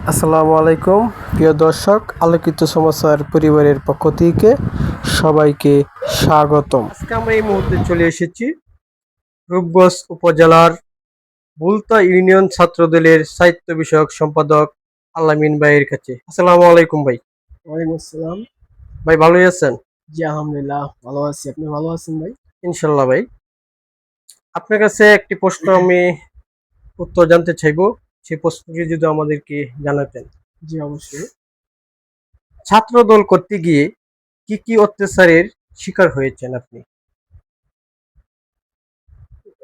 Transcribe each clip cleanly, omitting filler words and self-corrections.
আসসালামু আলাইকুম প্রিয় দর্শক, আলোকিত সমাচার পরিবারের পক্ষ থেকে সবাইকে স্বাগতম। আজকে আমরা এই মুহূর্তে চলে এসেছি রূপগঞ্জ উপজেলার বুলতা ইউনিয়ন ছাত্রদলের সাহিত্য বিষয়ক সম্পাদক আলামিন ভাইয়ের কাছে। আসসালামু আলাইকুম ভাই। ওয়ালাইকুম আসসালাম। ভাই ভালোই আছেন? জি আলহামদুলিল্লাহ ভালো আছি। আপনি ভালো আছেন ভাই? ইনশাল্লাহ ভাই। আপনার কাছে একটি প্রশ্ন আমি উত্তর জানতে চাইবো, সেই প্রশ্নটি যদি আমাদেরকে জানাতেন। জি অবশ্যই। ছাত্রদল করতে গিয়ে কি কি অত্যাচারের শিকার হয়েছেন আপনি?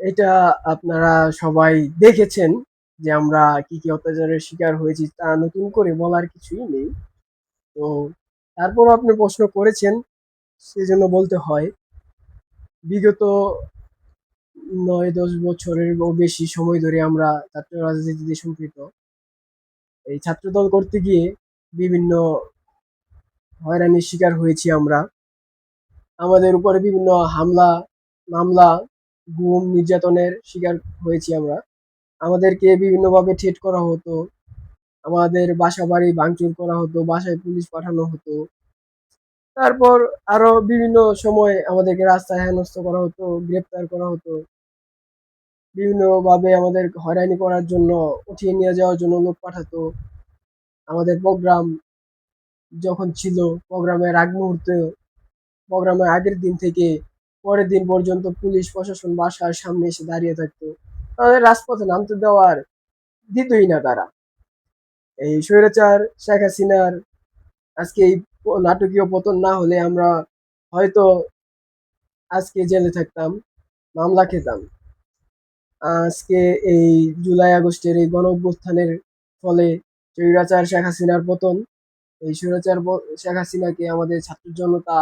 এটা আপনারা সবাই দেখেছেন যে আমরা কি কি অত্যাচারের শিকার হয়েছি, তা নতুন করে বলার কিছুই নেই। তো তারপর আপনি প্রশ্ন করেছেন, সেজন্য বলতে হয় বিগত 9-10 বছরের বেশি সময় ধরে আমরা ছাত্র রাজনীতিতে সম্পৃক্ত। এই ছাত্রদল করতে গিয়ে বিভিন্ন হয়রানির শিকার হয়েছি আমরা। আমাদের উপরে বিভিন্ন হামলা, মামলা, গুম, নির্যাতনের শিকার হয়েছি আমরা। আমাদেরকে বিভিন্নভাবে থ্রেট করা হতো। আমাদের বাসা-বাড়ি ভাঙচুর করা হতো, বাসায় পুলিশ পাঠানো হতো। তারপর আরো বিভিন্ন সময় আমাদেরকে রাস্তায় হেনস্থা করা হতো, গ্রেপ্তার করা হতো। বিভিন্নভাবে আমাদের হয়রানি করার জন্য, উঠিয়ে নিয়ে যাওয়ার জন্য লোক পাঠাতো। আমাদের প্রোগ্রাম যখন ছিল, প্রোগ্রামের আগ মুহূর্তে, প্রোগ্রামের আগের দিন থেকে পরের দিন পর্যন্ত পুলিশ প্রশাসন বাসার সামনে এসে দাঁড়িয়ে থাকতো। আমাদের রাজপথে নামতে দেওয়ার দিতই না তারা। এই স্বৈরাচার শেখ হাসিনার আজকে এই নাটকীয় পতন না হলে আমরা হয়তো আজকে জেলে থাকতাম, মামলা খেতাম। আজকে এই জুলাই আগস্টের এই গণঅভ্যুত্থানের ফলে স্বৈরাচার শেখ হাসিনার পতন, এই স্বৈরাচার শেখ হাসিনাকে আমাদের ছাত্র জনতা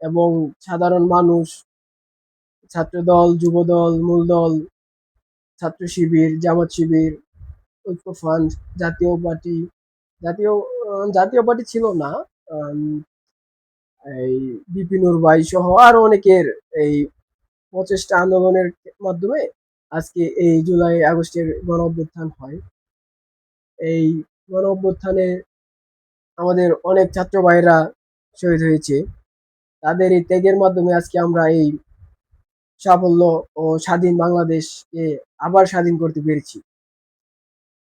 এবং সাধারণ মানুষ, ছাত্রদল, যুবদল, মূলদল, ছাত্র শিবির, জামাত শিবির, ঐক্য ফ্রন্ট, জাতীয় পার্টি, জাতীয় জাতীয় পার্টি ছিল না, আম, এই বিপিনুর ভাই সহ আরো অনেকের এই প্রচেষ্টা আন্দোলনের মাধ্যমে আজকে এই জুলাই আগস্টের গণ অভ্যুত্থান হয়। এই গণ অভ্যুত্থানে আমাদের অনেক ছাত্র ভাইরা শহীদ হয়েছে। তাদের এই ত্যাগের মাধ্যমে আজকে আমরা এই সাফল্য ও স্বাধীন বাংলাদেশকে আবার স্বাধীন করতে পেরেছি।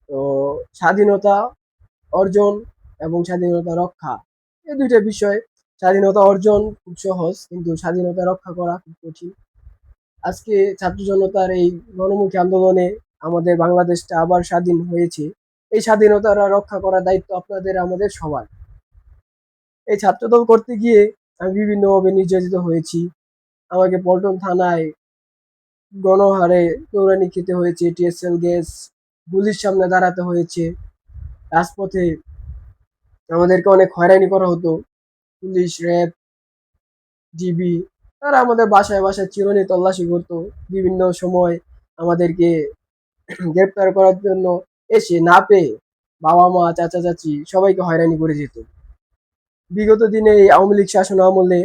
তো স্বাধীনতা অর্জন এবং স্বাধীনতা রক্ষা, এই দুইটা বিষয়। স্বাধীনতা অর্জন খুব সহজ, কিন্তু স্বাধীনতা রক্ষা করা খুব কঠিন। আজকে ছাত্র জনতার এই গণমুখী আন্দোলনে আমাদের বাংলাদেশটা আবার স্বাধীন হয়েছে। এই স্বাধীনতাটা রক্ষা করার দায়িত্ব আপনাদের, আমাদের সবার। এই ছাত্রদল করতে গিয়ে আমি বিভিন্নভাবে নির্যাতিত হয়েছি। আমাকে পল্টন থানায় গণহারে দৌড়ানি খেতে হয়েছে, টিএসএল গ্যাস, গুলির সামনে দাঁড়াতে হয়েছে। রাজপথে আমাদেরকে অনেক হয়রানি করা হতো। পুলিশ, র্যাব, ডিবি, তারা আমাদের বাসায় বাসায় চিরুনি তল্লাশি করতো। বিভিন্ন সময় আমাদেরকে গ্রেপ্তার করার জন্য এসে না পেয়ে বাবা মা, চাচা চাচি সবাইকে হয়রানি করে যেত। বিগত দিনে এই আওয়ামী লীগ শাসন আমলে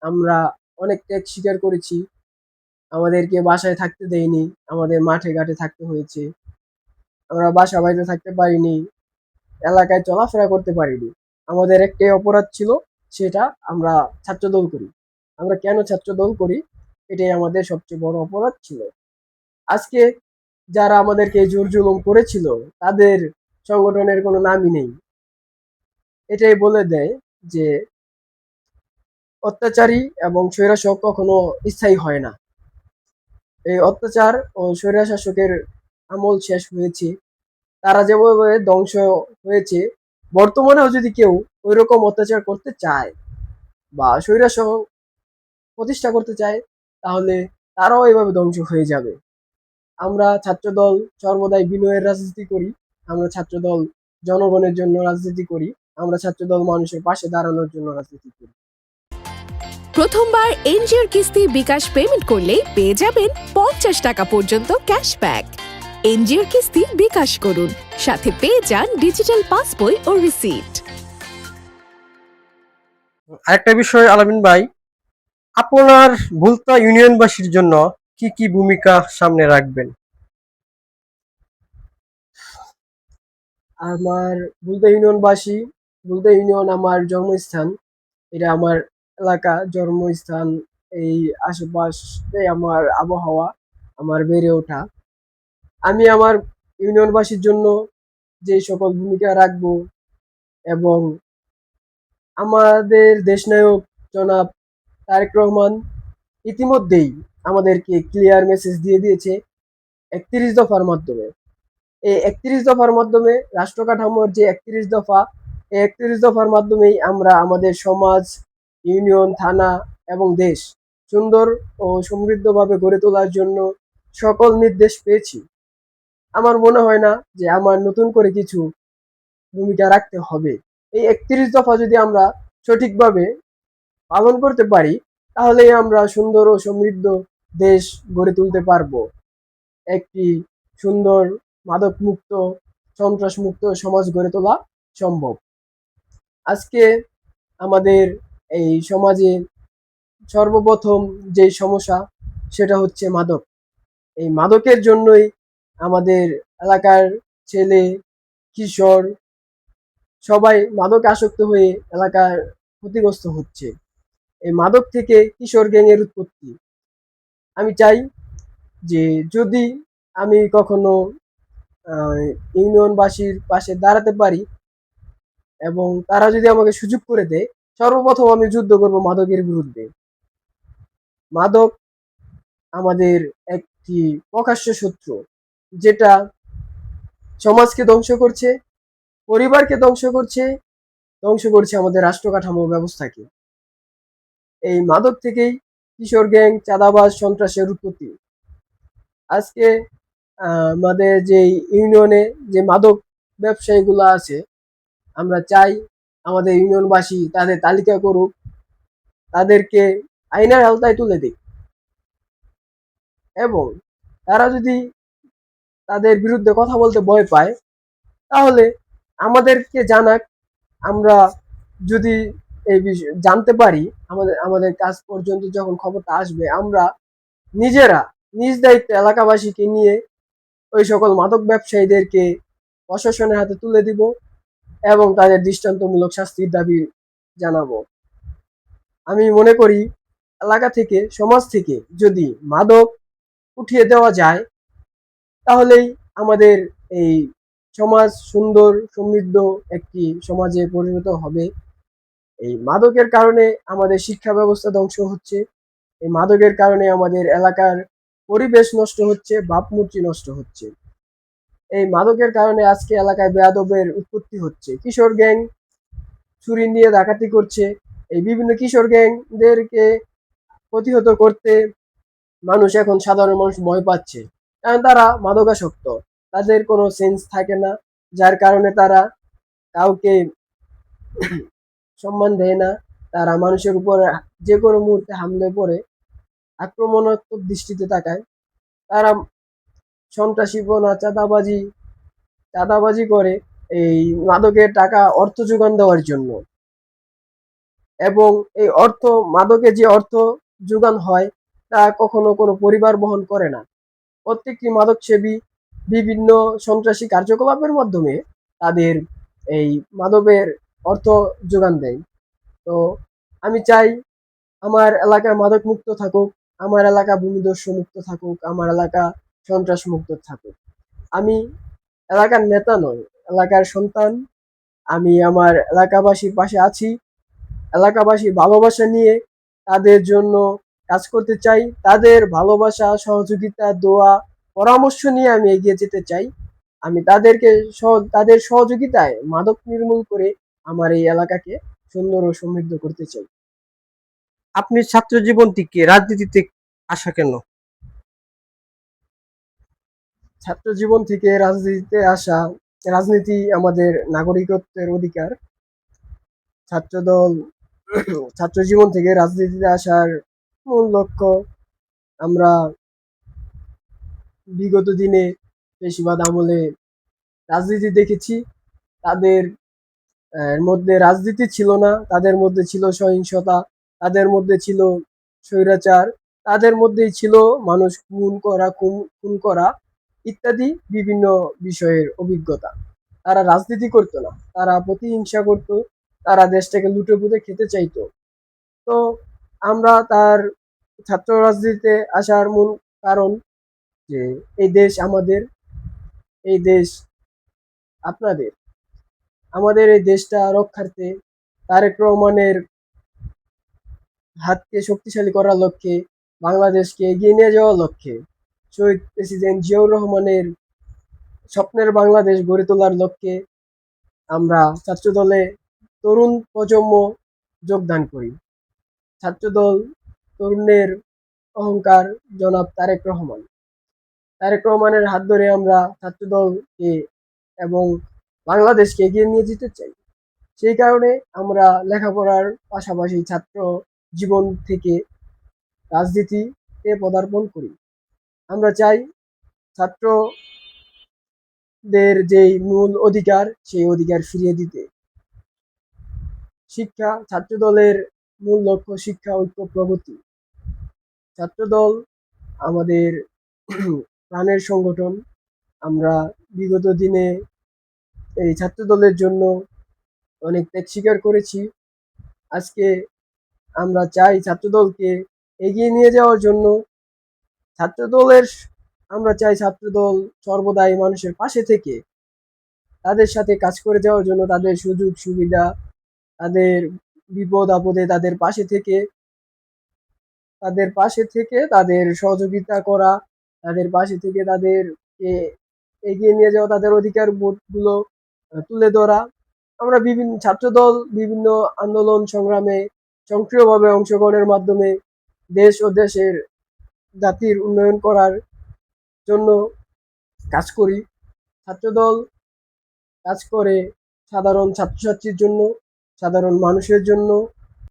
আমরা অনেক ত্যাগ স্বীকার করেছি। আমাদেরকে বাসায় থাকতে দেয়নি, আমাদের মাঠে ঘাটে থাকতে হয়েছে। আমরা বাসা বাড়িতে থাকতে পারিনি, এলাকায় চলাফেরা করতে পারিনি। আমাদের একটাই অপরাধ ছিল, সেটা আমরা ছাত্রদল করি। আমরা কেন ছাত্রদল করি, এটাই আমাদের সবচেয়ে বড় অপরাধ ছিল। আজকে যারা আমাদেরকে জোর জুলুম করেছিল, তাদের সংগঠনের কোনো নামই নেই। এটাই বলে দেয় যে অত্যাচারী এবং স্বৈরাশাসক কখনো স্থায়ী হয় না। এই অত্যাচার ও স্বৈরশাসকের আমল শেষ হয়েছে, তারা যেভাবে ধ্বংস হয়েছে, বর্তমানেও যদি কেউ ওইরকম অত্যাচার করতে চায় বা স্বৈরাশাসক প্রতিষ্ঠা করতে চায়, তাহলে তারাও এভাবে ধ্বংস হয়ে যাবে। আমরা ছাত্রদল সর্বদাই বিনয়ের রাজনীতি করি। আমরা ছাত্রদল জনগণের জন্য রাজনীতি করি। আমরা ছাত্রদল মানুষের পাশে দাঁড়ানোর জন্য রাজনীতি করি। প্রথমবার এনজিওর কিস্তি বিকাশ পেমেন্ট করলে পেয়ে যাবেন 50 টাকা পর্যন্ত ক্যাশব্যাক। এনজিওর কিস্তি বিকাশ করুন, সাথে পেয়ে যান ডিজিটাল পাসবই ও রিসিট। আরেকটা বিষয় আলামিন ভাই, আপনার ভুলতা ইউনিয়নবাসীর জন্য কি কি ভূমিকা সামনে রাখবেন? আমার বুলতা ইউনিয়নবাসী, বুলতা ইউনিয়ন আমার জন্মস্থান, এটা আমার এলাকা, জন্মস্থান। এই আশেপাশে আমার আবহাওয়া, আমার বেড়ে ওঠা। আমি আমার ইউনিয়নবাসীর জন্য যে সকল ভূমিকা রাখবো এবং আমাদের দেশনায়ক জনাব তারেক রহমান ইতিমধ্যেই আমাদেরকে ক্লিয়ার মেসেজ দিয়ে দিয়েছে ৩১ দফার মাধ্যমে। এই ৩১ দফার মাধ্যমে রাষ্ট্র কাঠামোর যে ৩১ দফা, এই ৩১ দফার মাধ্যমেই আমরা আমাদের সমাজ, ইউনিয়ন, থানা এবং দেশ সুন্দর ও সমৃদ্ধভাবে গড়ে তোলার জন্য সকল নির্দেশ পেয়েছি। আমার মনে হয় না যে আমার নতুন করে কিছু ভূমিকা রাখতে হবে। এই ৩১ দফা যদি আমরা সঠিকভাবে পালন করতে পারি, তাহলেই আমরা সুন্দর ও সমৃদ্ধ দেশ গড়ে তুলতে পারবো। একটি সুন্দর মাদকমুক্ত, সন্ত্রাসমুক্ত সমাজ গড়ে তোলা সম্ভব। আজকে আমাদের এই সমাজে সর্বপ্রথম যে সমস্যা, সেটা হচ্ছে মাদক। এই মাদকের জন্যই আমাদের এলাকার ছেলে, কিশোর সবাই মাদক আসক্ত হয়ে এলাকার ক্ষতিগ্রস্ত হচ্ছে। এই মাদক থেকে কিশোর গ্যাংয়ের উৎপত্তি। আমি চাই যে যদি আমি কখনো আহ, ইউনিয়নবাসীর পাশে দাঁড়াতে পারি এবং তারা যদি আমাকে সুযোগ করে দেয়, সর্বপ্রথম আমি যুদ্ধ করব মাদকের বিরুদ্ধে। মাদক আমাদের একটি প্রকাশ্য শত্রু, যেটা সমাজকে ধ্বংস করছে, পরিবারকে ধ্বংস করছে আমাদের রাষ্ট্র কাঠামো ব্যবস্থাকে। এই মাদক থেকেই কিশোর গ্যাং, চাঁদাবাজ, সন্ত্রাসের উৎপত্তি। আজকে আমাদের যে ইউনিয়নে যে মাদক ব্যবসায়ীগুলো আছে, আমরা চাই আমাদের ইউনিয়নবাসী তাদের তালিকা করুক, তাদেরকে আইনের আওতায় তুলে দিক এবং তারা যদি তাদের বিরুদ্ধে কথা বলতে ভয় পায়, তাহলে আমাদেরকে জানাক। আমরা যদি এই বিষয় জানতে পারি, আমাদের আমাদের কাছ পর্যন্ত যখন খবরটা আসবে, আমরা নিজেরা নিজ দায়িত্বে এলাকাবাসীকে নিয়ে ওই সকল মাদক ব্যবসায়ীদেরকে প্রশাসনের হাতে তুলে দিব এবং তাদের দৃষ্টান্তমূলক শাস্তির দাবি জানাবো। আমি মনে করি এলাকা থেকে, সমাজ থেকে যদি মাদক উঠিয়ে দেওয়া যায়, তাহলেই আমাদের এই সমাজ সুন্দর সমৃদ্ধ একটি সমাজে পরিণত হবে। এই মাদকের কারণে আমাদের শিক্ষা ব্যবস্থা ধ্বংস হচ্ছে, এই মাদকের কারণে আমাদের এলাকার পরিবেশ নষ্ট হচ্ছে, ভাবমূর্তি নষ্ট হচ্ছে। এই মাদকের কারণে আজকে এলাকায় বেয়াদবের উৎপত্তি হচ্ছে। কিশোর গ্যাং ছুরি নিয়ে ডাকাতি করছে। এই বিভিন্ন কিশোর গ্যাংদেরকে প্রতিহত করতে মানুষ, এখন সাধারণ মানুষ ভয় পাচ্ছে, কারণ তারা মাদকাসক্ত। তাদের কোনো সেন্স থাকে না, যার কারণে তারা কাউকে সম্মান দেয় না। তারা মানুষের উপর যে কোনো মুহূর্তে হামলে পড়ে আক্রমণাত্মক দৃষ্টিতে তাকায়। তারা সন্ত্রাসীপনা, চাঁদাবাজি করে এই মাদকের টাকা, অর্থ যোগান দেওয়ার জন্য। এবং এই অর্থ, মাদকে যে অর্থ যোগান হয়, তা কখনো কোনো পরিবার বহন করে না। প্রত্যেকটি মাদক সেবী বিভিন্ন সন্ত্রাসী কার্যকলাপের মাধ্যমে তাদের এই মাদকের অর্থ যোগান দেয়। তো আমি চাই আমার এলাকা মাদক মুক্ত থাকুক, আমার এলাকা ভূমিদস্যু মুক্ত থাকুক, আমার এলাকা সন্ত্রাস মুক্ত থাকুক। আমি এলাকার নেতা নই, এলাকার সন্তান। আমি আমার এলাকাবাসীর পাশে আছি, এলাকাবাসী ভালোবাসা নিয়ে তাদের জন্য কাজ করতে চাই। তাদের ভালোবাসা, সহযোগিতা, দোয়া, পরামর্শ নিয়ে আমি এগিয়ে যেতে চাই। আমি তাদের সহযোগিতায় মাদক নির্মূল করে আমার এই এলাকাকে সুন্দর ও সমৃদ্ধ করতে চাই। আপনি ছাত্র জীবন থেকে রাজনীতিতে আসা কেন? ছাত্র জীবন থেকে রাজনীতিতে আসা, রাজনীতি আমাদের নাগরিকত্বের অধিকার। ছাত্রদল ছাত্র জীবন থেকে রাজনীতিতে আসার মূল লক্ষ্য, আমরা বিগত দিনে পেশিবাদ আমলে রাজনীতি দেখেছি। তাদের মধ্যে রাজনীতি ছিল না, তাদের মধ্যে ছিল সহিংসতা, তাদের মধ্যে ছিল স্বৈরাচার, তাদের মধ্যেই ছিল মানুষ খুন করা ইত্যাদি বিভিন্ন বিষয়ের অভিজ্ঞতা। তারা রাজনীতি করতো না, তারা প্রতিহিংসা করতো, তারা দেশটাকে লুটে পুঁতে খেতে চাইতো। তো আমরা তার ছাত্র রাজনীতিতে আসার মূল কারণ যে এই দেশ আমাদের, এই দেশ আপনাদের, আমাদের এই দেশটা রক্ষার্থে তারেক রহমানের হাতকে শক্তিশালী করার লক্ষ্যে, বাংলাদেশকে এগিয়ে নিয়ে যাওয়ার লক্ষ্যে, শহীদ প্রেসিডেন্ট জিয়াউর রহমানের স্বপ্নের বাংলাদেশ গড়ে তোলার লক্ষ্যে আমরা ছাত্রদলে তরুণ প্রজন্ম যোগদান করি। ছাত্রদল তরুণের অহংকার জনাব তারেক রহমান। তারেক রহমানের হাত ধরে আমরা ছাত্রদলকে এবং বাংলাদেশকে এগিয়ে নিয়ে যেতে চাই। সেই কারণে আমরা লেখাপড়ার পাশাপাশি ছাত্র জীবন থেকে রাজনীতিতে পদার্পণ করি। আমরা চাই ছাত্রদের যেই মূল অধিকার, সেই অধিকার ফিরিয়ে দিতে। শিক্ষা, ছাত্রদলের মূল লক্ষ্য শিক্ষা, ঐক্য, প্রগতি। ছাত্রদল আমাদের প্রাণের সংগঠন। আমরা বিগত দিনে এই ছাত্রদলের জন্য অনেক ত্যাগ স্বীকার করেছি। আজকে আমরা চাই ছাত্রদলকে এগিয়ে নিয়ে যাওয়ার জন্য। ছাত্রদলের আমরা চাই ছাত্রদল সর্বদাই মানুষের পাশে থেকে তাদের সাথে কাজ করে যাওয়ার জন্য, তাদের সুযোগ সুবিধা, তাদের বিপদ আপদে তাদের সহযোগিতা করা, তাদের পাশে থেকে তাদেরকে এগিয়ে নিয়ে যাওয়া, তাদের অধিকার বোধগুলো তুলে ধরা। আমরা বিভিন্ন ছাত্রদল বিভিন্ন আন্দোলন সংগ্রামে সক্রিয়ভাবে অংশগ্রহণের মাধ্যমে দেশ ও দেশের জাতির উন্নয়ন করার জন্য কাজ করি। ছাত্রদল কাজ করে সাধারণ ছাত্রছাত্রীর জন্য, সাধারণ মানুষের জন্য।